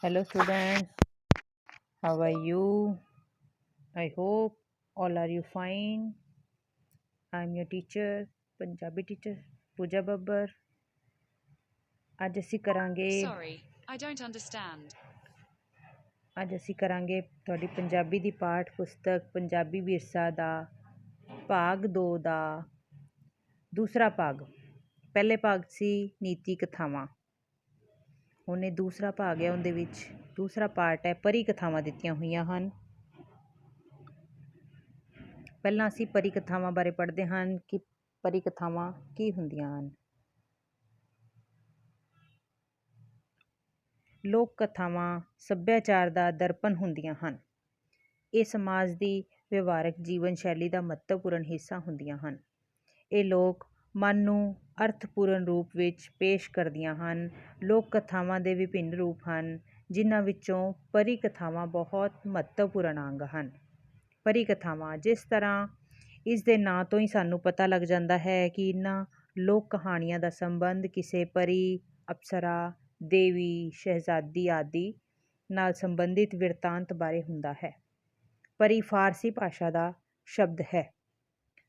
Hello students, how are you? I hope all are you fine. I'm your teacher, Punjabi teacher Pooja Babbar. ਅੱਜ ਅਸੀਂ ਕਰਾਂਗੇ Sorry, I don't understand. ਅੱਜ ਅਸੀਂ ਕਰਾਂਗੇ ਤੁਹਾਡੀ ਪੰਜਾਬੀ ਦੀ ਪਾਠ ਪੁਸਤਕ ਪੰਜਾਬੀ ਵਿਰਸਾ ਦਾ ਭਾਗ 2 ਦਾ ਦੂਸਰਾ ਭਾਗ। ਪਹਿਲੇ ਭਾਗ ਸੀ ਨੀਤੀ ਕਥਾਵਾਂ। ਹੁਣ ਇਹ ਦੂਸਰਾ ਭਾਗ ਹੈ, ਉਹਦੇ ਵਿੱਚ ਦੂਸਰਾ ਪਾਰਟ ਹੈ, ਪਰੀ ਕਥਾਵਾਂ ਦਿੱਤੀਆਂ ਹੋਈਆਂ ਹਨ। ਪਹਿਲਾਂ ਅਸੀਂ ਪਰੀ ਕਥਾਵਾਂ ਬਾਰੇ ਪੜ੍ਹਦੇ ਹਨ ਕਿ ਪਰੀ ਕਥਾਵਾਂ ਕੀ ਹੁੰਦੀਆਂ ਹਨ। ਲੋਕ ਕਥਾਵਾਂ ਸੱਭਿਆਚਾਰ ਦਾ ਦਰਪਣ ਹੁੰਦੀਆਂ ਹਨ। ਇਹ ਸਮਾਜ ਦੀ ਵਿਵਹਾਰਕ ਜੀਵਨ ਸ਼ੈਲੀ ਦਾ ਮਹੱਤਵਪੂਰਨ ਹਿੱਸਾ ਹੁੰਦੀਆਂ ਹਨ। ਇਹ ਲੋਕ ਮਨ ਨੂੰ ਅਰਥਪੂਰਨ ਰੂਪ ਵਿੱਚ ਪੇਸ਼ ਕਰਦੀਆਂ ਹਨ। ਲੋਕ ਕਥਾਵਾਂ ਦੇ ਵਿਭਿੰਨ ਰੂਪ ਹਨ, ਜਿਨ੍ਹਾਂ ਵਿੱਚੋਂ ਪਰੀ ਕਥਾਵਾਂ ਬਹੁਤ ਮਹੱਤਵਪੂਰਨ ਅੰਗ ਹਨ। ਪਰੀ ਕਥਾਵਾਂ, ਜਿਸ ਤਰ੍ਹਾਂ ਇਸ ਦੇ ਨਾਂ ਤੋਂ ਹੀ ਸਾਨੂੰ ਪਤਾ ਲੱਗ ਜਾਂਦਾ ਹੈ ਕਿ ਇਹਨਾਂ ਲੋਕ ਕਹਾਣੀਆਂ ਦਾ ਸੰਬੰਧ ਕਿਸੇ ਪਰੀ, ਅਪਸਰਾ, ਦੇਵੀ, ਸ਼ਹਿਜ਼ਾਦੀ ਆਦਿ ਨਾਲ ਸੰਬੰਧਿਤ ਬਿਰਤਾਂਤ ਬਾਰੇ ਹੁੰਦਾ ਹੈ। ਪਰੀ ਫਾਰਸੀ ਭਾਸ਼ਾ ਦਾ ਸ਼ਬਦ ਹੈ,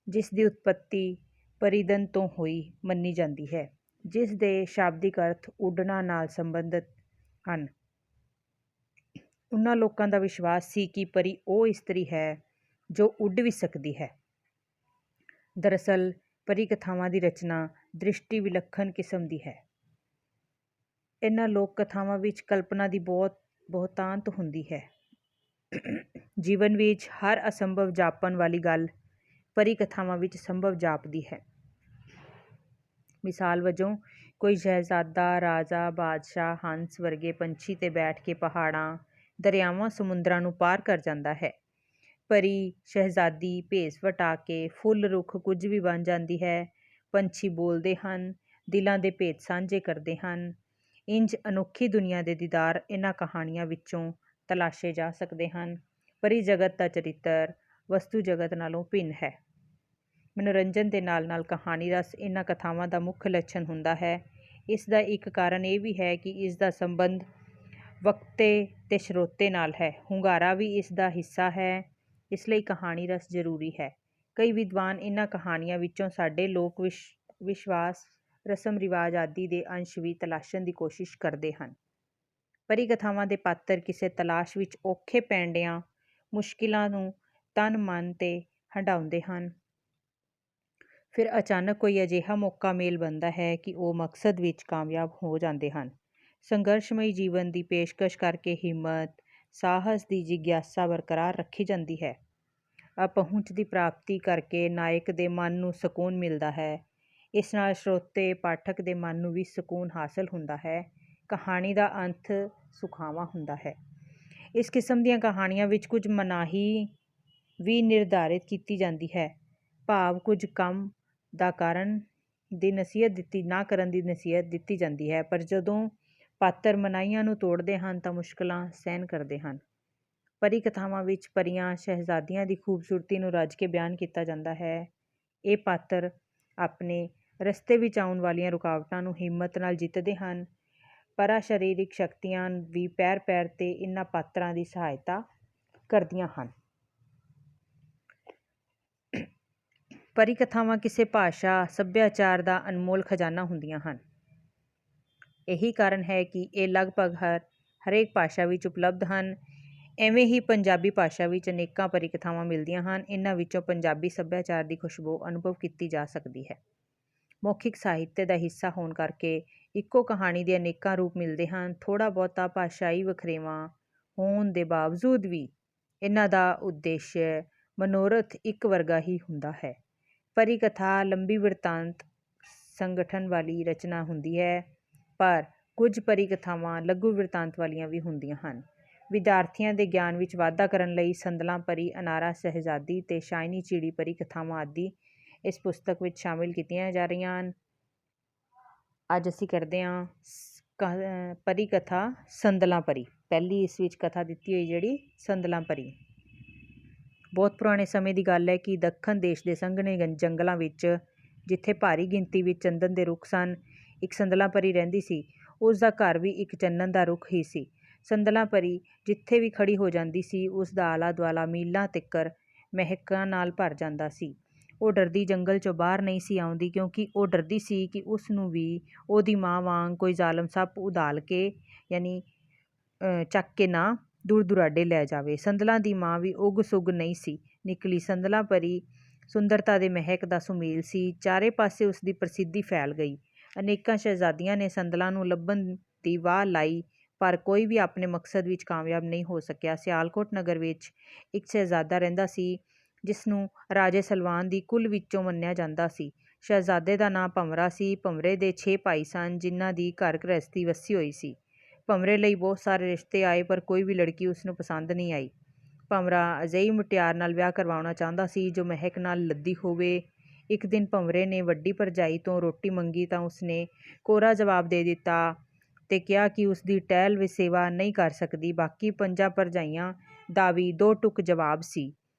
ਜਿਸ ਦੀ ਉਤਪੱਤੀ ਪਰਿਦਨ ਤੋਂ ਹੋਈ ਮੰਨੀ ਜਾਂਦੀ ਹੈ, ਜਿਸ ਦੇ ਸ਼ਾਬਦਿਕ ਅਰਥ ਉੱਡਣਾ ਨਾਲ ਸੰਬੰਧਿਤ ਹਨ। ਉਹਨਾਂ ਲੋਕਾਂ ਦਾ ਵਿਸ਼ਵਾਸ ਸੀ ਕਿ ਪਰੀ ਉਹ ਇਸਤਰੀ ਹੈ ਜੋ ਉੱਡ ਵੀ ਸਕਦੀ ਹੈ। ਦਰਅਸਲ ਪਰੀ ਕਥਾਵਾਂ ਦੀ ਰਚਨਾ ਦ੍ਰਿਸ਼ਟੀ ਵਿਲੱਖਣ ਕਿਸਮ ਦੀ ਹੈ। ਇਹਨਾਂ ਲੋਕ ਕਥਾਵਾਂ ਵਿੱਚ ਕਲਪਨਾ ਦੀ ਬਹੁਤਾਂਤ ਹੁੰਦੀ ਹੈ। ਜੀਵਨ ਵਿੱਚ ਹਰ ਅਸੰਭਵ ਜਾਪਣ ਵਾਲੀ ਗੱਲ ਪਰੀ ਕਥਾਵਾਂ ਵਿੱਚ ਸੰਭਵ ਜਾਪਦੀ ਹੈ। ਮਿਸਾਲ ਵਜੋਂ ਕੋਈ ਸ਼ਹਿਜ਼ਾਦਾ, ਰਾਜਾ, ਬਾਦਸ਼ਾਹ, ਹੰਸ ਵਰਗੇ ਪੰਛੀ 'ਤੇ ਬੈਠ ਕੇ ਪਹਾੜਾਂ, ਦਰਿਆਵਾਂ, ਸਮੁੰਦਰਾਂ ਨੂੰ ਪਾਰ ਕਰ ਜਾਂਦਾ ਹੈ। ਪਰੀ ਸ਼ਹਿਜ਼ਾਦੀ ਭੇਸ ਵਟਾ ਕੇ ਫੁੱਲ, ਰੁੱਖ, ਕੁਝ ਵੀ ਬਣ ਜਾਂਦੀ ਹੈ। ਪੰਛੀ ਬੋਲਦੇ ਹਨ, ਦਿਲਾਂ ਦੇ ਭੇਤ ਸਾਂਝੇ ਕਰਦੇ ਹਨ। ਇੰਝ ਅਨੋਖੀ ਦੁਨੀਆ ਦੇ ਦੀਦਾਰ ਇਹਨਾਂ ਕਹਾਣੀਆਂ ਵਿੱਚੋਂ ਤਲਾਸ਼ੇ ਜਾ ਸਕਦੇ ਹਨ। ਪਰੀ ਜਗਤ ਦਾ ਚਰਿੱਤਰ ਵਸਤੂ ਜਗਤ ਨਾਲੋਂ ਭਿੰਨ ਹੈ। ਮਨੋਰੰਜਨ ਦੇ ਨਾਲ ਨਾਲ ਕਹਾਣੀ ਰਸ ਇਹਨਾਂ ਕਥਾਵਾਂ ਦਾ ਮੁੱਖ ਲੱਛਣ ਹੁੰਦਾ ਹੈ। ਇਸ ਦਾ ਇੱਕ ਕਾਰਨ ਇਹ ਵੀ ਹੈ ਕਿ ਇਸ ਦਾ ਸੰਬੰਧ ਵਕਤੇ ਤੇ ਸਰੋਤੇ ਨਾਲ ਹੈ। ਹੁੰਗਾਰਾ ਵੀ ਇਸ ਦਾ ਹਿੱਸਾ ਹੈ, ਇਸ ਲਈ ਕਹਾਣੀ ਰਸ ਜ਼ਰੂਰੀ ਹੈ। ਕਈ ਵਿਦਵਾਨ ਇਹਨਾਂ ਕਹਾਣੀਆਂ ਵਿੱਚੋਂ ਸਾਡੇ ਲੋਕ ਵਿਸ਼ਵਾਸ, ਰਸਮ ਰਿਵਾਜ ਆਦਿ ਦੇ ਅੰਸ਼ ਵੀ ਤਲਾਸ਼ਣ ਦੀ ਕੋਸ਼ਿਸ਼ ਕਰਦੇ ਹਨ। ਪਰੀ ਕਥਾਵਾਂ ਦੇ ਪਾਤਰ ਕਿਸੇ ਤਲਾਸ਼ ਵਿੱਚ ਔਖੇ ਪੈਂਡਿਆਂ ਮੁਸ਼ਕਿਲਾਂ ਨੂੰ ਤਨ ਮਨ 'ਤੇ ਹੰਢਾਉਂਦੇ ਹਨ। ਫਿਰ ਅਚਾਨਕ ਕੋਈ ਅਜਿਹਾ ਮੌਕਾ ਮੇਲ ਬਣਦਾ ਹੈ ਕਿ ਉਹ ਮਕਸਦ ਵਿੱਚ ਕਾਮਯਾਬ ਹੋ ਜਾਂਦੇ ਹਨ। ਸੰਘਰਸ਼ਮਈ ਜੀਵਨ ਦੀ ਪੇਸ਼ਕਸ਼ ਕਰਕੇ ਹਿੰਮਤ, ਸਾਹਸ ਦੀ ਜਿਗਿਆਸਾ ਬਰਕਰਾਰ ਰੱਖੀ ਜਾਂਦੀ ਹੈ। ਅਪਹੁੰਚ ਦੀ ਪ੍ਰਾਪਤੀ ਕਰਕੇ ਨਾਇਕ ਦੇ ਮਨ ਨੂੰ ਸਕੂਨ ਮਿਲਦਾ ਹੈ। ਇਸ ਨਾਲ ਸਰੋਤੇ ਪਾਠਕ ਦੇ ਮਨ ਨੂੰ ਵੀ ਸਕੂਨ ਹਾਸਲ ਹੁੰਦਾ ਹੈ। ਕਹਾਣੀ ਦਾ ਅੰਤ ਸੁਖਾਵਾਂ ਹੁੰਦਾ ਹੈ। ਇਸ ਕਿਸਮ ਦੀਆਂ ਕਹਾਣੀਆਂ ਵਿੱਚ ਕੁਝ ਮਨਾਹੀ ਵੀ ਨਿਰਧਾਰਿਤ ਕੀਤੀ ਜਾਂਦੀ ਹੈ, ਭਾਵ ਕੁਝ ਕੰਮ ਦਾ ਕਰਨ ਦੀ ਨਸੀਹਤ ਨਾ ਕਰਨ ਦੀ ਨਸੀਹਤ ਦਿੱਤੀ ਜਾਂਦੀ ਹੈ। ਪਰ ਜਦੋਂ ਪਾਤਰ ਮਨਾਹੀਆਂ ਨੂੰ ਤੋੜਦੇ ਹਨ ਤਾਂ ਮੁਸ਼ਕਲਾਂ ਸਹਿਣ ਕਰਦੇ ਹਨ। ਪਰੀ ਕਥਾਵਾਂ ਵਿੱਚ ਪਰੀਆਂ, ਸ਼ਹਿਜ਼ਾਦੀਆਂ ਦੀ ਖੂਬਸੂਰਤੀ ਨੂੰ ਰੱਜ ਕੇ ਬਿਆਨ ਕੀਤਾ ਜਾਂਦਾ ਹੈ। ਇਹ ਪਾਤਰ ਆਪਣੇ ਰਸਤੇ ਵਿੱਚ ਆਉਣ ਵਾਲੀਆਂ ਰੁਕਾਵਟਾਂ ਨੂੰ ਹਿੰਮਤ ਨਾਲ ਜਿੱਤਦੇ ਹਨ। ਪਰਾ ਸਰੀਰਿਕ ਸ਼ਕਤੀਆਂ ਵੀ ਪੈਰ ਪੈਰ 'ਤੇ ਇਹਨਾਂ ਪਾਤਰਾਂ ਦੀ ਸਹਾਇਤਾ ਕਰਦੀਆਂ ਹਨ। ਪਰੀ ਕਥਾਵਾਂ ਕਿਸੇ ਭਾਸ਼ਾ, ਸੱਭਿਆਚਾਰ ਦਾ ਅਨਮੋਲ ਖਜ਼ਾਨਾ ਹੁੰਦੀਆਂ ਹਨ। ਇਹੀ ਕਾਰਨ ਹੈ ਕਿ ਇਹ ਲਗਭਗ ਹਰੇਕ ਭਾਸ਼ਾ ਵਿੱਚ ਉਪਲਬਧ ਹਨ। ਐਵੇਂ ਹੀ ਪੰਜਾਬੀ ਭਾਸ਼ਾ ਵਿੱਚ ਅਨੇਕਾਂ ਪਰੀ ਕਥਾਵਾਂ ਮਿਲਦੀਆਂ ਹਨ। ਇਹਨਾਂ ਵਿੱਚੋਂ ਪੰਜਾਬੀ ਸੱਭਿਆਚਾਰ ਦੀ ਖੁਸ਼ਬੂ ਅਨੁਭਵ ਕੀਤੀ ਜਾ ਸਕਦੀ ਹੈ। ਮੌਖਿਕ ਸਾਹਿਤ ਦਾ ਹਿੱਸਾ ਹੋਣ ਕਰਕੇ ਇੱਕੋ ਕਹਾਣੀ ਦੇ ਅਨੇਕਾਂ ਰੂਪ ਮਿਲਦੇ ਹਨ। ਥੋੜ੍ਹਾ ਬਹੁਤਾ ਭਾਸ਼ਾਈ ਵਖਰੇਵਾਂ ਹੋਣ ਦੇ ਬਾਵਜੂਦ ਵੀ ਇਹਨਾਂ ਦਾ ਉਦੇਸ਼, ਮਨੋਰਥ ਇੱਕ ਵਰਗਾ ਹੀ ਹੁੰਦਾ ਹੈ। ਪਰੀ ਕਥਾ ਲੰਬੀ ਬਿਰਤਾਂਤ ਸੰਗਠਨ ਵਾਲੀ ਰਚਨਾ ਹੁੰਦੀ ਹੈ, ਪਰ ਕੁਝ ਪਰੀ ਕਥਾਵਾਂ ਲਘੂ ਬਿਰਤਾਂਤ ਵਾਲੀਆਂ ਵੀ ਹੁੰਦੀਆਂ ਹਨ। ਵਿਦਿਆਰਥੀਆਂ ਦੇ ਗਿਆਨ ਵਿੱਚ ਵਾਧਾ ਕਰਨ ਲਈ ਸੰਦਲਾਂ ਪਰੀ, ਅਨਾਰਾ ਸ਼ਹਿਜ਼ਾਦੀ ਤੇ ਸ਼ਾਇਨੀ ਚਿੜੀ ਪਰੀ ਕਥਾਵਾਂ ਆਦਿ ਇਸ ਪੁਸਤਕ ਵਿੱਚ ਸ਼ਾਮਿਲ ਕੀਤੀਆਂ ਜਾ ਰਹੀਆਂ ਹਨ। ਅੱਜ ਅਸੀਂ ਕਰਦੇ ਹਾਂ ਪਰੀ ਕਥਾ ਸੰਦਲਾਂ ਪਰੀ। ਪਹਿਲੀ ਇਸ ਵਿੱਚ ਕਥਾ ਦਿੱਤੀ ਹੋਈ ਜਿਹੜੀ ਸੰਦਲਾਂ ਪਰੀ। ਬਹੁਤ ਪੁਰਾਣੇ ਸਮੇਂ ਦੀ ਗੱਲ ਹੈ ਕਿ ਦੱਖਣ ਦੇਸ਼ ਦੇ ਸੰਘਣੇ ਜੰਗਲਾਂ ਵਿੱਚ, ਜਿੱਥੇ ਭਾਰੀ ਗਿਣਤੀ ਵਿੱਚ ਚੰਦਨ ਦੇ ਰੁੱਖ ਸਨ, ਇੱਕ ਸੰਦਲਾਂ ਪਰੀ ਰਹਿੰਦੀ ਸੀ। ਉਸ ਦਾ ਘਰ ਵੀ ਇੱਕ ਚੰਦਨ ਦਾ ਰੁੱਖ ਹੀ ਸੀ। ਸੰਦਲਾਂ ਪਰੀ ਜਿੱਥੇ ਵੀ ਖੜੀ ਹੋ ਜਾਂਦੀ ਸੀ ਉਸ ਦਾ ਆਲਾ ਦੁਆਲਾ ਮੀਲਾਂ ਤਿੱਕਰ ਮਹਿਕਾਂ ਨਾਲ ਭਰ ਜਾਂਦਾ ਸੀ। ਉਹ ਡਰਦੀ ਜੰਗਲ 'ਚੋਂ ਬਾਹਰ ਨਹੀਂ ਸੀ ਆਉਂਦੀ, ਕਿਉਂਕਿ ਉਹ ਡਰਦੀ ਸੀ ਕਿ ਉਸ ਨੂੰ ਵੀ ਉਹਦੀ ਮਾਂ ਵਾਂਗ ਕੋਈ ਜ਼ਾਲਮ ਸੱਪ ਉਧਾਲ ਕੇ ਯਾਨੀ ਚੱਕ ਕੇ ਨਾ ਦੂਰ ਦੁਰਾਡੇ ਲੈ ਜਾਵੇ। ਸੰਦਲਾਂ ਦੀ ਮਾਂ ਵੀ ਉੱਗ ਸੁੱਗ ਨਹੀਂ ਸੀ ਨਿਕਲੀ। ਸੰਦਲਾਂ ਪਰੀ ਸੁੰਦਰਤਾ ਦੇ ਮਹਿਕ ਦਾ ਸੁਮੇਲ ਸੀ। ਚਾਰੇ ਪਾਸੇ ਉਸ ਦੀ ਪ੍ਰਸਿੱਧੀ ਫੈਲ ਗਈ। ਅਨੇਕਾਂ ਸ਼ਹਿਜ਼ਾਦੀਆਂ ਨੇ ਸੰਦਲਾਂ ਨੂੰ ਲੱਭਣ ਦੀ ਵਾਹ ਲਾਈ, ਪਰ ਕੋਈ ਵੀ ਆਪਣੇ ਮਕਸਦ ਵਿੱਚ ਕਾਮਯਾਬ ਨਹੀਂ ਹੋ ਸਕਿਆ। ਸਿਆਲਕੋਟ ਨਗਰ ਵਿੱਚ ਇੱਕ ਸ਼ਹਿਜ਼ਾਦਾ ਰਹਿੰਦਾ ਸੀ ਜਿਸ ਨੂੰ ਰਾਜੇ ਸਲਵਾਨ ਦੀ ਕੁਲ ਵਿੱਚੋਂ ਮੰਨਿਆ ਜਾਂਦਾ ਸੀ। ਸ਼ਹਿਜ਼ਾਦੇ ਦਾ ਨਾਂ ਭੰਵਰਾ ਸੀ। ਭੰਵਰੇ ਦੇ 6 ਭਾਈ ਸਨ ਜਿਨ੍ਹਾਂ ਦੀ ਘਰ ਗ੍ਰਹਿਸਥੀ ਵੱਸੀ ਹੋਈ ਸੀ। ਭੰਵਰੇ ਲਈ ਬਹੁਤ ਸਾਰੇ ਰਿਸ਼ਤੇ ਆਏ, ਪਰ ਕੋਈ ਵੀ ਲੜਕੀ ਉਸ ਨੂੰ ਪਸੰਦ ਨਹੀਂ ਆਈ। ਭੰਵਰਾ ਅਜਿਹੀ ਮੁਟਿਆਰ ਨਾਲ ਵਿਆਹ ਕਰਵਾਉਣਾ ਚਾਹੁੰਦਾ ਸੀ ਜੋ ਮਹਿਕ ਨਾਲ ਲੱਦੀ ਹੋਵੇ। ਇੱਕ ਦਿਨ ਭੰਵਰੇ ਨੇ ਵੱਡੀ ਭਰਜਾਈ ਤੋਂ ਰੋਟੀ ਮੰਗੀ ਤਾਂ ਉਸਨੇ ਕੋਰਾ ਜਵਾਬ ਦੇ ਦਿੱਤਾ ਤੇ ਕਿਹਾ ਕਿ ਉਸ ਦੀ ਟਹਿਲ ਵਿੱਚ ਸੇਵਾ ਨਹੀਂ ਕਰ ਸਕਦੀ। ਬਾਕੀ 5 ਭਰਜਾਈਆਂ ਦਾ ਵੀ 2 ਟੁਕ ਜਵਾਬ ਸੀ।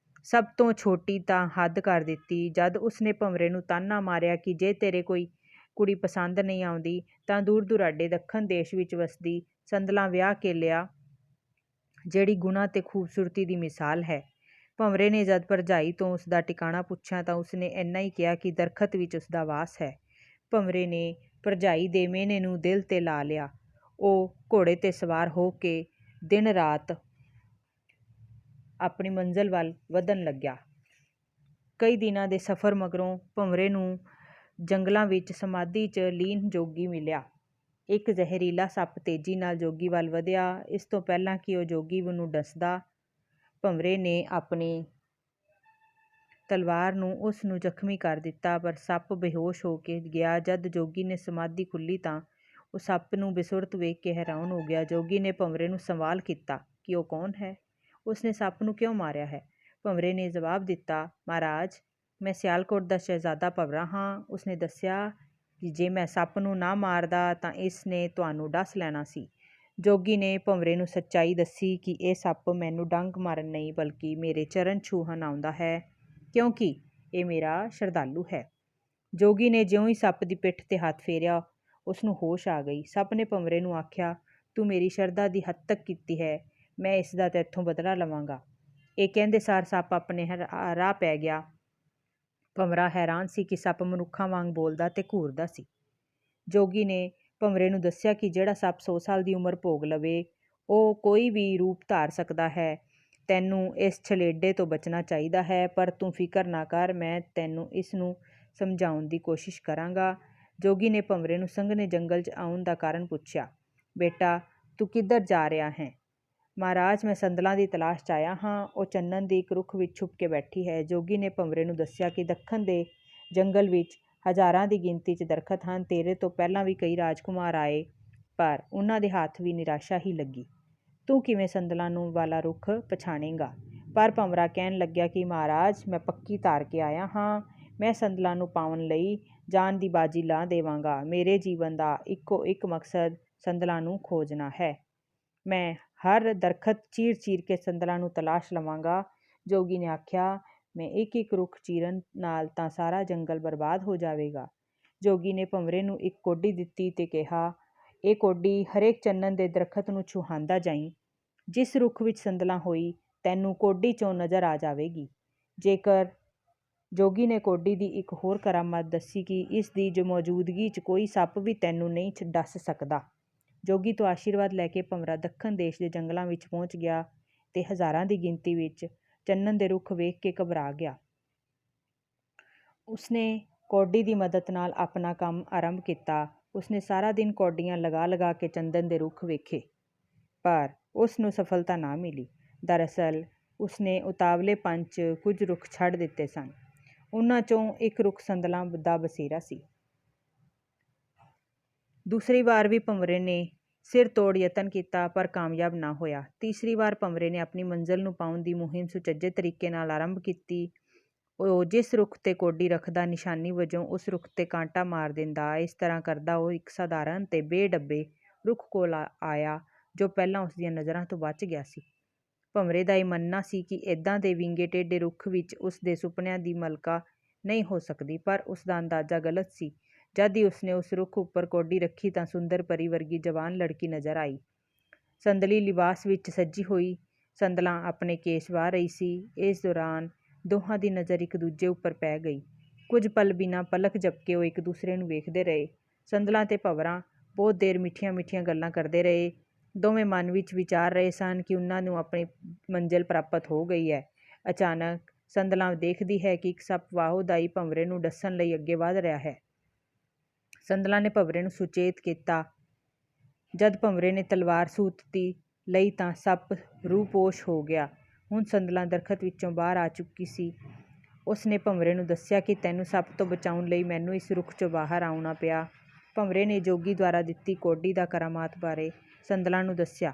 ਸਭ ਤੋਂ ਛੋਟੀ ਤਾਂ ਹੱਦ ਕਰ ਦਿੱਤੀ। ਜਦ ਉਸਨੇ ਭੰਵਰੇ ਨੂੰ ਤਾਨਾ ਮਾਰਿਆ ਕਿ ਜੇ ਤੇਰੇ ਕੋਈ ਕੁੜੀ ਪਸੰਦ ਨਹੀਂ ਆਉਂਦੀ ਤਾਂ ਦੂਰ ਦੁਰਾਡੇ ਦੱਖਣ ਦੇਸ਼ ਵਿੱਚ ਵਸਦੀ ਸੰਦਲਾਂ ਵਿਆਹ ਕੇ ਲਿਆ, ਜਿਹੜੀ ਗੁਣਾਂ ਤੇ ਖੂਬਸੂਰਤੀ ਦੀ ਮਿਸਾਲ ਹੈ। ਭੰਵਰੇ ਨੇ ਜਦ ਭਰਜਾਈ ਤੋਂ ਉਸ ਦਾ ਟਿਕਾਣਾ ਪੁੱਛਿਆ ਤਾਂ ਉਸਨੇ ਇੰਨਾ ਹੀ ਕਿਹਾ ਕਿ ਦਰਖਤ ਵਿੱਚ ਉਸ ਦਾ ਵਾਸ ਹੈ। ਭੰਵਰੇ ਨੇ ਭਰਜਾਈ ਦੇ ਮਿਹਣੇ ਨੂੰ ਦਿਲ ਤੇ ਲਾ ਲਿਆ। ਉਹ ਘੋੜੇ ਤੇ ਸਵਾਰ ਹੋ ਕੇ ਦਿਨ ਰਾਤ ਆਪਣੀ ਮੰਜ਼ਿਲ ਵੱਲ ਵਧਣ ਲੱਗਿਆ। ਕਈ ਦਿਨਾਂ ਦੇ ਸਫ਼ਰ ਮਗਰੋਂ ਭੰਵਰੇ ਨੂੰ ਜੰਗਲਾਂ ਵਿੱਚ ਸਮਾਧੀ 'ਚ ਲੀਨ ਜੋਗੀ ਮਿਲਿਆ। ਇੱਕ ਜ਼ਹਿਰੀਲਾ ਸੱਪ ਤੇਜ਼ੀ ਨਾਲ ਜੋਗੀ ਵੱਲ ਵਧਿਆ। ਇਸ ਤੋਂ ਪਹਿਲਾਂ ਕਿ ਉਹ ਜੋਗੀ ਨੂੰ ਡਸਦਾ, ਭੰਵਰੇ ਨੇ ਆਪਣੀ ਤਲਵਾਰ ਨੂੰ ਉਸ ਨੂੰ ਜ਼ਖਮੀ ਕਰ ਦਿੱਤਾ, ਪਰ ਸੱਪ ਬੇਹੋਸ਼ ਹੋ ਕੇ ਗਿਆ। ਜਦ ਜੋਗੀ ਨੇ ਸਮਾਧੀ ਖੁੱਲ੍ਹੀ ਤਾਂ ਉਹ ਸੱਪ ਨੂੰ ਬੇਸੁਰਤ ਵੇਖ ਕੇ ਹੈਰਾਨ ਹੋ ਗਿਆ। ਜੋਗੀ ਨੇ ਭੰਵਰੇ ਨੂੰ ਸਵਾਲ ਕੀਤਾ ਕਿ ਉਹ ਕੌਣ ਹੈ, ਉਸਨੇ ਸੱਪ ਨੂੰ ਕਿਉਂ ਮਾਰਿਆ ਹੈ। ਭੰਵਰੇ ਨੇ ਜਵਾਬ ਦਿੱਤਾ, ਮਹਾਰਾਜ, ਮੈਂ ਸਿਆਲਕੋਟ ਦਾ ਸ਼ਹਿਜ਼ਾਦਾ ਭੰਵਰਾ ਹਾਂ। ਉਸਨੇ ਦੱਸਿਆ ਕਿ ਜੇ ਮੈਂ ਸੱਪ ਨੂੰ ਨਾ ਮਾਰਦਾ ਤਾਂ ਇਸ ਨੇ ਤੁਹਾਨੂੰ ਡਸ ਲੈਣਾ ਸੀ। ਜੋਗੀ ਨੇ ਭੰਵਰੇ ਨੂੰ ਸੱਚਾਈ ਦੱਸੀ ਕਿ ਇਹ ਸੱਪ ਮੈਨੂੰ ਡੰਗ ਮਾਰਨ ਨਹੀਂ ਬਲਕਿ ਮੇਰੇ ਚਰਨ ਛੂਹਣ ਆਉਂਦਾ ਹੈ, ਕਿਉਂਕਿ ਇਹ ਮੇਰਾ ਸ਼ਰਧਾਲੂ ਹੈ। ਜੋਗੀ ਨੇ ਜਿਉਂ ਹੀ ਸੱਪ ਦੀ ਪਿੱਠ ਤੇ ਹੱਥ ਫੇਰਿਆ ਉਸ ਨੂੰ ਹੋਸ਼ ਆ ਗਈ। ਸੱਪ ਨੇ ਭੰਵਰੇ ਨੂੰ ਆਖਿਆ, ਤੂੰ ਮੇਰੀ ਸ਼ਰਧਾ ਦੀ ਹੱਦ ਤੱਕ ਕੀਤੀ ਹੈ, ਮੈਂ ਇਸ ਦਾ ਤੈਥੋਂ ਬਦਲਾ ਲਵਾਂਗਾ। ਇਹ ਕਹਿੰਦੇ ਸਾਰ ਸੱਪ ਆਪਣੇ ਰਾਹ ਪੈ ਗਿਆ। ਭੰਵਰਾ ਹੈਰਾਨ ਸੀ ਕਿ ਸੱਪ ਮਨੁੱਖਾਂ ਵਾਂਗ ਬੋਲਦਾ ਤੇ ਘੂਰਦਾ ਸੀ। ਜੋਗੀ ਨੇ ਭੰਵਰੇ ਨੂੰ ਦੱਸਿਆ ਕਿ ਜਿਹੜਾ ਸੱਪ 100 ਸਾਲ ਦੀ ਉਮਰ ਭੋਗ ਲਵੇ ਉਹ ਕੋਈ ਵੀ ਰੂਪ ਧਾਰ ਸਕਦਾ ਹੈ। ਤੈਨੂੰ ਇਸ ਛਲੇਡੇ ਤੋਂ ਬਚਣਾ ਚਾਹੀਦਾ ਹੈ, ਪਰ ਤੂੰ ਫਿਕਰ ਨਾ ਕਰ, ਮੈਂ ਤੈਨੂੰ ਇਸ ਨੂੰ ਸਮਝਾਉਣ ਦੀ ਕੋਸ਼ਿਸ਼ ਕਰਾਂਗਾ। ਜੋਗੀ ਨੇ ਭੰਵਰੇ ਨੂੰ ਸੰਘਣੇ ਜੰਗਲ 'ਚ ਆਉਣ ਦਾ ਕਾਰਨ ਪੁੱਛਿਆ। ਬੇਟਾ, ਤੂੰ ਕਿੱਧਰ ਜਾ ਰਿਹਾ ਹੈ। ਮਹਾਰਾਜ, ਮੈਂ ਸੰਦਲਾਂ ਦੀ ਤਲਾਸ਼ 'ਚ ਆਇਆ ਹਾਂ। ਉਹ ਚੰਨਨ ਦੀ ਇੱਕ ਰੁੱਖ ਵਿੱਚ ਛੁਪ ਕੇ ਬੈਠੀ ਹੈ। ਜੋਗੀ ਨੇ ਭੰਵਰੇ ਨੂੰ ਦੱਸਿਆ ਕਿ ਦੱਖਣ ਦੇ ਜੰਗਲ ਵਿੱਚ ਹਜ਼ਾਰਾਂ ਦੀ ਗਿਣਤੀ 'ਚ ਦਰਖਤ ਹਨ। ਤੇਰੇ ਤੋਂ ਪਹਿਲਾਂ ਵੀ ਕਈ ਰਾਜਕੁਮਾਰ ਆਏ, ਪਰ ਉਹਨਾਂ ਦੇ ਹੱਥ ਵੀ ਨਿਰਾਸ਼ਾ ਹੀ ਲੱਗੀ। ਤੂੰ ਕਿਵੇਂ ਸੰਦਲਾਂ ਨੂੰ ਵਾਲਾ ਰੁੱਖ ਪਛਾਣੇਗਾ। ਪਰ ਭੰਵਰਾ ਕਹਿਣ ਲੱਗਿਆ ਕਿ ਮਹਾਰਾਜ, ਮੈਂ ਪੱਕੀ ਧਾਰ ਕੇ ਆਇਆ ਹਾਂ। ਮੈਂ ਸੰਦਲਾਂ ਨੂੰ ਪਾਉਣ ਲਈ ਜਾਨ ਦੀ ਬਾਜੀ ਲਾ ਦੇਵਾਂਗਾ। ਮੇਰੇ ਜੀਵਨ ਦਾ ਇੱਕੋ ਇੱਕ ਮਕਸਦ ਸੰਦਲਾਂ ਨੂੰ ਖੋਜਣਾ ਹੈ। ਮੈਂ ਹਰ ਦਰਖਤ ਚੀਰ ਚੀਰ ਕੇ ਸੰਦਲਾਂ ਨੂੰ ਤਲਾਸ਼ ਲਵਾਂਗਾ। ਜੋਗੀ ਨੇ ਆਖਿਆ, ਮੈਂ ਇੱਕ ਇੱਕ ਰੁੱਖ ਚੀਰਨ ਨਾਲ ਤਾਂ ਸਾਰਾ ਜੰਗਲ ਬਰਬਾਦ ਹੋ ਜਾਵੇਗਾ। ਜੋਗੀ ਨੇ ਭੰਵਰੇ ਨੂੰ ਇੱਕ ਕੌਡੀ ਦਿੱਤੀ ਤੇ ਕਿਹਾ, ਇਹ ਕੌਡੀ ਹਰੇਕ ਚੰਨਨ ਦੇ ਦਰਖਤ ਨੂੰ ਛੁਹਾਂਦਾ ਜਾਈਂ। ਜਿਸ ਰੁੱਖ ਵਿੱਚ ਸੰਦਲਾਂ ਹੋਈ ਤੈਨੂੰ ਕੌਡੀ 'ਚੋਂ ਨਜ਼ਰ ਆ ਜਾਵੇਗੀ। ਜੇਕਰ ਜੋਗੀ ਨੇ ਕੌਡੀ ਦੀ ਇੱਕ ਹੋਰ ਕਰਾਮਾਤ ਦੱਸੀ ਕਿ ਇਸ ਦੀ ਮੌਜੂਦਗੀ 'ਚ ਕੋਈ ਸੱਪ ਵੀ ਤੈਨੂੰ ਨਹੀਂ ਡਸ ਸਕਦਾ। ਜੋਗੀ ਤੋਂ ਆਸ਼ੀਰਵਾਦ ਲੈ ਕੇ ਭੰਵਰਾ ਦੱਖਣ ਦੇਸ਼ ਦੇ ਜੰਗਲਾਂ ਵਿੱਚ ਪਹੁੰਚ ਗਿਆ ਤੇ ਹਜ਼ਾਰਾਂ ਦੀ ਗਿਣਤੀ ਵਿੱਚ ਚੰਨਨ ਦੇ ਰੁੱਖ ਵੇਖ ਕੇ ਘਬਰਾ ਗਿਆ। ਉਸਨੇ ਕੌਡੀ ਦੀ ਮਦਦ ਨਾਲ ਆਪਣਾ ਕੰਮ ਆਰੰਭ ਕੀਤਾ। ਉਸਨੇ ਸਾਰਾ ਦਿਨ ਕੌਡੀਆਂ ਲਗਾ ਲਗਾ ਕੇ ਚੰਦਨ ਦੇ ਰੁੱਖ ਵੇਖੇ, ਪਰ ਉਸ ਨੂੰ ਸਫਲਤਾ ਨਾ ਮਿਲੀ। ਦਰਅਸਲ ਉਸਨੇ ਉਤਾਵਲੇਪਨ 'ਚ ਕੁਝ ਰੁੱਖ ਛੱਡ ਦਿੱਤੇ ਸਨ। ਉਹਨਾਂ 'ਚੋਂ ਇੱਕ ਰੁੱਖ ਸੰਦਲਾਂ ਦਾ ਬਸੇਰਾ ਸੀ। ਦੂਸਰੀ ਵਾਰ ਵੀ ਭੰਵਰੇ ਨੇ ਸਿਰ ਤੋੜ ਯਤਨ ਕੀਤਾ, ਪਰ ਕਾਮਯਾਬ ਨਾ ਹੋਇਆ। ਤੀਸਰੀ ਵਾਰ ਭੰਵਰੇ ਨੇ ਆਪਣੀ ਮੰਜ਼ਿਲ ਨੂੰ ਪਾਉਣ ਦੀ ਮੁਹਿੰਮ ਸੁਚੱਜੇ ਤਰੀਕੇ ਨਾਲ ਆਰੰਭ ਕੀਤੀ। ਉਹ ਜਿਸ ਰੁੱਖ ਤੇ ਕੌਡੀ ਰੱਖਦਾ, ਨਿਸ਼ਾਨੀ ਵਜੋਂ ਉਸ ਰੁੱਖ ਤੇ ਕਾਂਟਾ ਮਾਰ ਦਿੰਦਾ। ਇਸ ਤਰ੍ਹਾਂ ਕਰਦਾ ਉਹ ਇੱਕ ਸਾਧਾਰਨ ਤੇ ਬੇਡੱਬੇ ਰੁੱਖ ਕੋਲ ਆਇਆ ਜੋ ਪਹਿਲਾਂ ਉਸਦੀਆਂ ਨਜ਼ਰਾਂ ਤੋਂ ਬਚ ਗਿਆ ਸੀ। ਭੰਵਰੇ ਦਾ ਇਹ ਮੰਨਣਾ ਸੀ ਕਿ ਏਦਾਂ ਦੇ ਵਿੰਗੇ ਟੇਢੇ ਰੁੱਖ ਵਿੱਚ ਉਸ ਦੇ ਸੁਪਨਿਆਂ ਦੀ ਮਲਕਾ ਨਹੀਂ ਹੋ ਸਕਦੀ, ਪਰ ਉਸਦਾ ਅੰਦਾਜ਼ਾ ਗਲਤ ਸੀ। ਜਦ ਹੀ ਉਸਨੇ ਉਸ ਰੁੱਖ ਉੱਪਰ ਕੌਡੀ ਰੱਖੀ ਤਾਂ ਸੁੰਦਰ ਪਰੀ ਵਰਗੀ ਜਵਾਨ ਲੜਕੀ ਨਜ਼ਰ ਆਈ। ਸੰਦਲੀ ਲਿਬਾਸ ਵਿੱਚ ਸੱਜੀ ਹੋਈ ਸੰਦਲਾਂ ਆਪਣੇ ਕੇਸ ਵਾਹ ਰਹੀ ਸੀ। ਇਸ ਦੌਰਾਨ ਦੋਹਾਂ ਦੀ ਨਜ਼ਰ ਇੱਕ ਦੂਜੇ ਉੱਪਰ ਪੈ ਗਈ। ਕੁਝ ਪਲ ਬਿਨਾਂ ਪਲਕ ਝਪਕੇ ਉਹ ਇੱਕ ਦੂਸਰੇ ਨੂੰ ਵੇਖਦੇ ਰਹੇ। ਸੰਦਲਾਂ ਤੇ ਭੰਵਰਾ ਬਹੁਤ ਦੇਰ ਮਿੱਠੀਆਂ ਮਿੱਠੀਆਂ ਗੱਲਾਂ ਕਰਦੇ ਰਹੇ। ਦੋਵੇਂ ਮਨ ਵਿੱਚ ਵਿਚਾਰ ਰਹੇ ਸਨ ਕਿ ਉਹਨਾਂ ਨੂੰ ਆਪਣੀ ਮੰਜ਼ਿਲ ਪ੍ਰਾਪਤ ਹੋ ਗਈ ਹੈ। ਅਚਾਨਕ ਸੰਦਲਾਂ ਦੇਖਦੀ ਹੈ ਕਿ ਇੱਕ ਸੱਪ ਵਾਹੋਦਾਈ ਭੰਵਰੇ ਨੂੰ ਡੱਸਣ ਲਈ ਅੱਗੇ ਵਧ ਰਿਹਾ ਹੈ। ਸੰਦਲਾਂ ਨੇ ਭੰਵਰੇ ਨੂੰ ਸੁਚੇਤ ਕੀਤਾ। ਜਦ ਭੰਵਰੇ ਨੇ ਤਲਵਾਰ ਸੂਤਤੀ ਲਈ ਤਾਂ ਸੱਪ ਰੂਪੋਸ਼ ਹੋ ਗਿਆ। ਹੁਣ ਸੰਦਲਾਂ ਦਰਖਤ ਵਿੱਚੋਂ ਬਾਹਰ ਆ ਚੁੱਕੀ ਸੀ। ਉਸਨੇ ਭੰਵਰੇ ਨੂੰ ਦੱਸਿਆ ਕਿ ਤੈਨੂੰ ਸੱਪ ਤੋਂ ਬਚਾਉਣ ਲਈ ਮੈਨੂੰ ਇਸ ਰੁੱਖ 'ਚੋਂ ਬਾਹਰ ਆਉਣਾ ਪਿਆ। ਭੰਵਰੇ ਨੇ ਜੋਗੀ ਦੁਆਰਾ ਦਿੱਤੀ ਕੌਡੀ ਦਾ ਕਰਾਮਾਤ ਬਾਰੇ ਸੰਦਲਾਂ ਨੂੰ ਦੱਸਿਆ।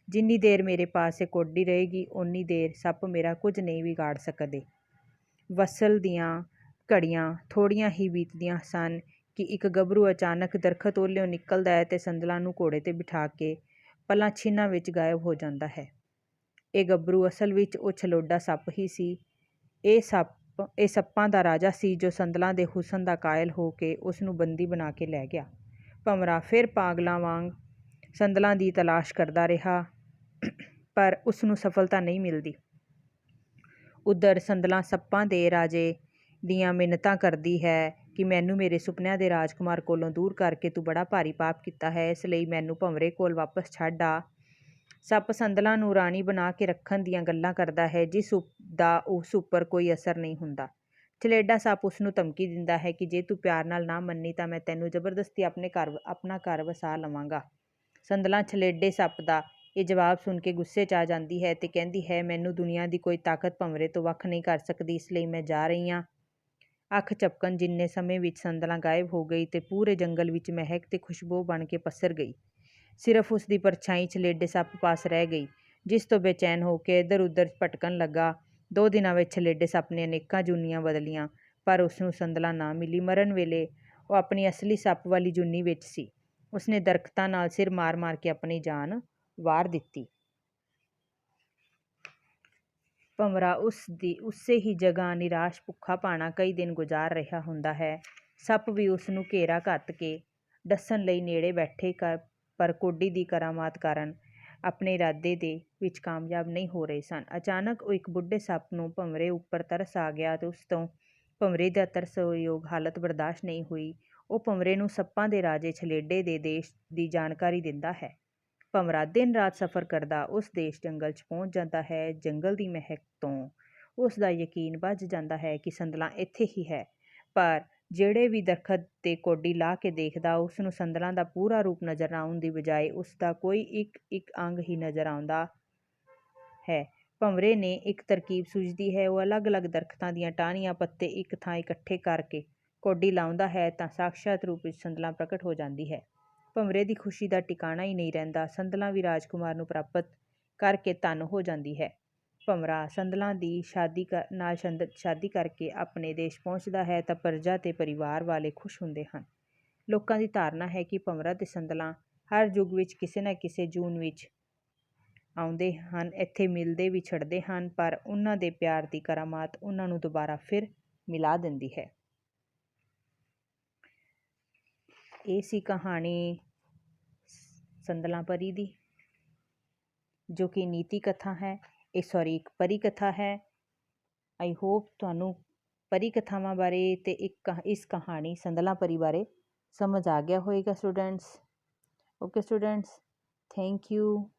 ਜਿੰਨੀ ਦੇਰ ਮੇਰੇ ਪਾਸ ਇਹ ਕੌਡੀ ਰਹੇਗੀ ਓਨੀ ਦੇਰ ਸੱਪ ਮੇਰਾ ਕੁਝ ਨਹੀਂ ਵਿਗਾੜ ਸਕਦੇ। ਵਸਲ ਦੀਆਂ ਘੜੀਆਂ ਥੋੜ੍ਹੀਆਂ ਹੀ ਬੀਤਦੀਆਂ ਸਨ ਕਿ ਇੱਕ ਗੱਭਰੂ ਅਚਾਨਕ ਦਰਖਤ ਓਹਲਿਓਂ ਨਿਕਲਦਾ ਹੈ ਤੇ ਸੰਦਲਾਂ ਨੂੰ ਘੋੜੇ 'ਤੇ ਬਿਠਾ ਕੇ ਪਲਾਂ ਛਿਨਾਂ ਵਿੱਚ ਗਾਇਬ ਹੋ ਜਾਂਦਾ ਹੈ। ਇਹ ਗੱਭਰੂ ਅਸਲ ਵਿੱਚ ਉਹ ਛਲੋਡਾ ਸੱਪ ਹੀ ਸੀ। ਇਹ ਸੱਪਾਂ ਦਾ ਰਾਜਾ ਸੀ ਜੋ ਸੰਦਲਾਂ ਦੇ ਹੁਸਨ ਦਾ ਕਾਇਲ ਹੋ ਕੇ ਉਸ ਨੂੰ ਬੰਦੀ ਬਣਾ ਕੇ ਲੈ ਗਿਆ। ਭੰਵਰਾ ਫਿਰ ਪਾਗਲਾਂ ਵਾਂਗ ਸੰਦਲਾਂ ਦੀ ਤਲਾਸ਼ ਕਰਦਾ ਰਿਹਾ ਪਰ ਉਸ ਨੂੰ ਸਫਲਤਾ ਨਹੀਂ ਮਿਲਦੀ। ਉੱਧਰ ਸੰਦਲਾਂ ਸੱਪਾਂ ਦੇ ਰਾਜੇ ਦੀਆਂ ਮਿੰਨਤਾਂ ਕਰਦੀ ਹੈ ਕਿ ਮੈਨੂੰ ਮੇਰੇ ਸੁਪਨਿਆਂ ਦੇ ਰਾਜਕੁਮਾਰ ਕੋਲੋਂ ਦੂਰ ਕਰਕੇ ਤੂੰ ਬੜਾ ਭਾਰੀ ਪਾਪ ਕੀਤਾ ਹੈ, ਇਸ ਲਈ ਮੈਨੂੰ ਭੰਵਰੇ ਕੋਲ ਵਾਪਸ ਛੱਡ ਆ। ਸੱਪ ਸੰਦਲਾਂ ਨੂੰ ਰਾਣੀ ਬਣਾ ਕੇ ਰੱਖਣ ਦੀਆਂ ਗੱਲਾਂ ਕਰਦਾ ਹੈ ਜਿਸ ਦਾ ਉਸ ਉੱਪਰ ਕੋਈ ਅਸਰ ਨਹੀਂ ਹੁੰਦਾ। ਛਲੇਡਾ ਸੱਪ ਉਸ ਨੂੰ ਧਮਕੀ ਦਿੰਦਾ ਹੈ ਕਿ ਜੇ ਤੂੰ ਪਿਆਰ ਨਾਲ ਨਾ ਮੰਨੀ ਤਾਂ ਮੈਂ ਤੈਨੂੰ ਜ਼ਬਰਦਸਤੀ ਆਪਣਾ ਘਰ ਵਸਾ ਲਵਾਂਗਾ। ਸੰਦਲਾਂ ਛਲੇਡੇ ਸੱਪ ਦਾ ਇਹ ਜਵਾਬ ਸੁਣ ਕੇ ਗੁੱਸੇ 'ਚ ਆ ਜਾਂਦੀ ਹੈ ਤੇ ਕਹਿੰਦੀ ਹੈ ਮੈਨੂੰ ਦੁਨੀਆ ਦੀ ਕੋਈ ਤਾਕਤ ਭੰਵਰੇ ਤੋਂ ਵੱਖ ਨਹੀਂ ਕਰ ਸਕਦੀ, ਇਸ ਲਈ ਮੈਂ ਜਾ ਰਹੀ ਹਾਂ। ਅੱਖ ਝਪਕਣ ਜਿੰਨੇ ਸਮੇਂ ਵਿੱਚ ਸੰਦਲਾਂ ਗਾਇਬ ਹੋ ਗਈ ਤੇ ਪੂਰੇ ਜੰਗਲ ਵਿੱਚ ਮਹਿਕ ਤੇ ਖੁਸ਼ਬੂ ਬਣ ਕੇ ਪਸਰ ਗਈ। ਸਿਰਫ ਉਸ ਦੀ ਪਰਛਾਈ ਛਲੇਡੇ ਸੱਪ ਪਾਸ ਰਹਿ ਗਈ ਜਿਸ ਤੋਂ ਬੇਚੈਨ ਹੋ ਕੇ ਇੱਧਰ ਉੱਧਰ ਭਟਕਣ ਲੱਗਾ। 2 ਦਿਨਾਂ ਵਿੱਚ ਛਲੇਡੇ ਸੱਪ ਨੇ ਅਨੇਕਾਂ ਜੂਨੀਆਂ ਬਦਲੀਆਂ ਪਰ ਉਸਨੂੰ ਸੰਦਲਾਂ ਨਾ ਮਿਲੀ। ਮਰਨ ਵੇਲੇ ਉਹ ਆਪਣੀ ਅਸਲੀ ਸੱਪ ਵਾਲੀ ਜੂਨੀ ਵਿੱਚ ਸੀ। ਉਸਨੇ ਦਰਖਤਾਂ ਨਾਲ ਸਿਰ ਮਾਰ ਮਾਰ ਕੇ ਆਪਣੀ ਜਾਨ ਵਾਰ ਦਿੱਤੀ। ਭੰਵਰਾ ਉਸੇ ਹੀ ਜਗ੍ਹਾ ਨਿਰਾਸ਼ ਭੁੱਖਾ ਭਾਣਾ ਕਈ ਦਿਨ ਗੁਜ਼ਾਰ ਰਿਹਾ ਹੁੰਦਾ ਹੈ। ਸੱਪ ਵੀ ਉਸ ਨੂੰ ਘੇਰਾ ਘੱਤ ਕੇ ਡੱਸਣ ਲਈ ਨੇੜੇ ਬੈਠੇ ਪਰ ਕੌਡੀ ਦੀ ਕਰਾਮਾਤ ਕਾਰਨ ਆਪਣੇ ਇਰਾਦੇ ਦੇ ਵਿੱਚ ਕਾਮਯਾਬ ਨਹੀਂ ਹੋ ਰਹੇ ਸਨ। ਅਚਾਨਕ ਉਹ ਇੱਕ ਬੁੱਢੇ ਸੱਪ ਨੂੰ ਭੰਵਰੇ ਉੱਪਰ ਤਰਸ ਆ ਗਿਆ ਤੇ ਉਸ ਤੋਂ ਭੰਵਰੇ ਦਾ ਤਰਸਯੋਗ ਹਾਲਤ ਬਰਦਾਸ਼ਤ ਨਹੀਂ ਹੋਈ। ਉਹ ਭੰਵਰੇ ਨੂੰ ਸੱਪਾਂ ਦੇ ਰਾਜੇ ਛਲੇਡੇ ਦੇ ਦੇਸ਼ ਦੀ ਜਾਣਕਾਰੀ ਦਿੰਦਾ ਹੈ। ਭੰਵਰਾ ਦਿਨ ਰਾਤ ਸਫ਼ਰ ਕਰਦਾ ਉਸ ਦੇਸ਼ ਜੰਗਲ 'ਚ ਪਹੁੰਚ ਜਾਂਦਾ ਹੈ। ਜੰਗਲ ਦੀ ਮਹਿਕ ਤੋਂ ਉਸ ਦਾ ਯਕੀਨ ਬੱਝ ਜਾਂਦਾ ਹੈ ਕਿ ਸੰਦਲਾਂ ਇੱਥੇ ਹੀ ਹੈ, ਪਰ ਜਿਹੜੇ ਵੀ ਦਰਖਤ 'ਤੇ ਕੌਡੀ ਲਾ ਕੇ ਦੇਖਦਾ ਉਸ ਨੂੰ ਸੰਦਲਾਂ ਦਾ ਪੂਰਾ ਰੂਪ ਨਜ਼ਰ ਆਉਣ ਦੀ ਬਜਾਏ ਉਸ ਦਾ ਕੋਈ ਇੱਕ ਅੰਗ ਹੀ ਨਜ਼ਰ ਆਉਂਦਾ ਹੈ। ਭੰਵਰੇ ਨੇ ਇੱਕ ਤਰਕੀਬ ਸੁਝਦੀ ਹੈ। ਉਹ ਅਲੱਗ-ਅਲੱਗ ਦਰਖਤਾਂ ਦੀਆਂ ਟਾਹਣੀਆਂ ਪੱਤੇ ਇੱਕ ਥਾਂ ਇਕੱਠੇ ਕਰਕੇ ਕੌਡੀ ਲਾਉਂਦਾ ਹੈ ਤਾਂ ਸਾਕਸ਼ਾਤ ਰੂਪ ਵਿੱਚ ਸੰਦਲਾਂ ਪ੍ਰਗਟ ਹੋ ਜਾਂਦੀ ਹੈ। ਭੰਵਰੇ ਦੀ ਖੁਸ਼ੀ ਦਾ ਟਿਕਾਣਾ ਹੀ ਨਹੀਂ ਰਹਿੰਦਾ। ਸੰਦਲਾਂ ਵੀ ਰਾਜਕੁਮਾਰ ਨੂੰ ਪ੍ਰਾਪਤ ਕਰਕੇ ਧਨ ਹੋ ਜਾਂਦੀ ਹੈ। ਭੰਵਰਾ ਸੰਦਲਾਂ ਦੀ ਸ਼ਾਦੀ ਕਰਕੇ ਆਪਣੇ ਦੇਸ਼ ਪਹੁੰਚਦਾ ਹੈ ਤਾਂ ਪਰਜਾ ਤੇ ਪਰਿਵਾਰ ਵਾਲੇ ਖੁਸ਼ ਹੁੰਦੇ ਹਨ। ਲੋਕਾਂ ਦੀ ਧਾਰਨਾ ਹੈ ਕਿ ਭੰਵਰਾ ਤੇ ਸੰਦਲਾਂ ਹਰ ਯੁੱਗ ਵਿੱਚ ਕਿਸੇ ਨਾ ਕਿਸੇ ਜੂਨ ਵਿੱਚ ਆਉਂਦੇ ਹਨ, ਇੱਥੇ ਮਿਲਦੇ ਵਿਛੜਦੇ ਹਨ ਪਰ ਉਹਨਾਂ ਦੇ ਪਿਆਰ ਦੀ ਕਰਾਮਾਤ ਉਹਨਾਂ ਨੂੰ ਦੁਬਾਰਾ ਫਿਰ ਮਿਲਾ ਦਿੰਦੀ ਹੈ। ਇਹ ਸੀ ਕਹਾਣੀ ਸੰਦਲਾਂ ਪਰੀ ਦੀ, ਜੋ ਕਿ ਨੀਤੀ ਕਥਾ ਹੈ। ਇੱਕ ਪਰੀ ਕਥਾ ਹੈ। ਆਈ ਹੋਪ ਤੁਹਾਨੂੰ ਪਰੀ ਕਥਾਵਾਂ ਬਾਰੇ ਤੇ ਇਸ ਕਹਾਣੀ ਸੰਦਲਾਂ ਪਰੀ ਬਾਰੇ ਸਮਝ ਆ ਗਿਆ ਹੋਏਗਾ students. Okay students, thank you.